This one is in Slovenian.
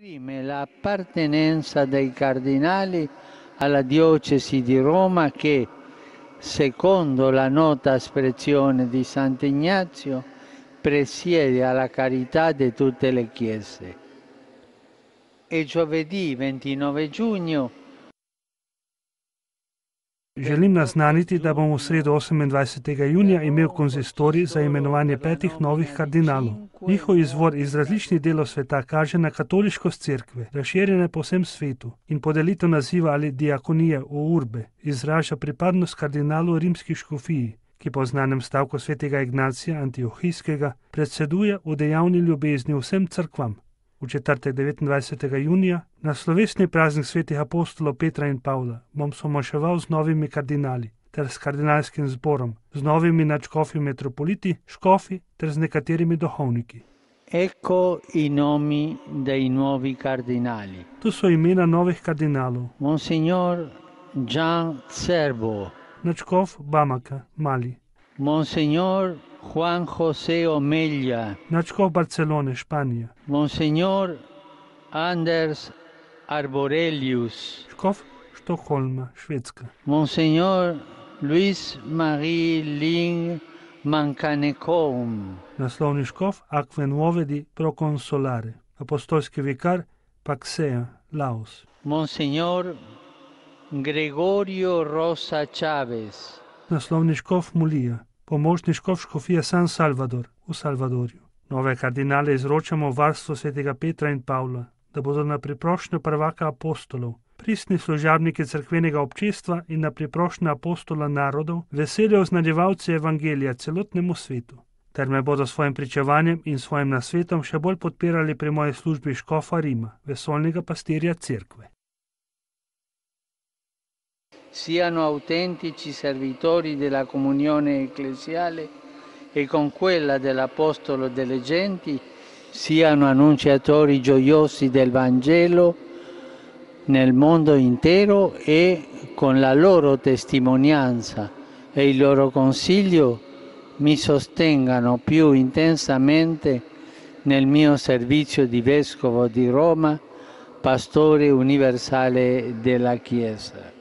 Esprime l'appartenenza dei cardinali alla diocesi di Roma che, secondo la nota espressione di Sant'Ignazio, presiede alla carità di tutte le chiese. E giovedì 29 giugno Želim naznaniti, da bom v sredo 28. junija imel konzistorij za imenovanje 5 novih kardinalov. Njihov izvor iz različnih delov sveta kaže na katoliškost cerkve, razširjene po vsem svetu, in podelitev naziva ali diakonije v urbe izraža pripadnost kardinalu rimskih škofiji, ki po znanem stavku svetega Ignacija Antiohijskega predseduje v dejavni ljubezni vsem cerkvam. V četrtek 29. junija, na slovesni praznik svetih apostolov Petra in Pavla, bom somaševal z novimi kardinali ter s kardinalskim zborom, z novimi nadškofi metropoliti, škofi ter z nekaterimi duhovniki. Ecco i nomi dei nuovi cardinali. Tu so imena novih kardinalov. Monsignor Gian Cervo, Nadškof Bamaka, Mali. Monsignor Juan José Omella, Nadškof Barcelone, Španija. Monsignor Anders Arborelius, Škof Štokholma, Švedska. Monsignor Luis Marie Ling Mancanecoum, Naslovni škof Acque Nuove di Proconsolare. Apostolski vikar Paxea, Laos. Monsignor Gregorio Rosa Chavez, Naslovni škof Mulija. Pomožni škof škofije San Salvador v Salvadorju. Nove kardinale izročamo v varstvo svetega Petra in Pavla, da bodo na priprošnjo prvaka apostolov, pristni služabniki cerkvenega občestva in na priprošnjo apostola narodov veseli oznanjevalci evangelija celotnemu svetu, ter me bodo s svojim pričevanjem in svojim nasvetom še bolj podpirali pri moji službi škofa Rima, vesoljnega pastirja cerkve. siano autentici servitori della comunione ecclesiale e con quella dell'Apostolo delle genti siano annunciatori gioiosi del Vangelo nel mondo intero e con la loro testimonianza e il loro consiglio mi sostengano più intensamente nel mio servizio di Vescovo di Roma, pastore universale della Chiesa.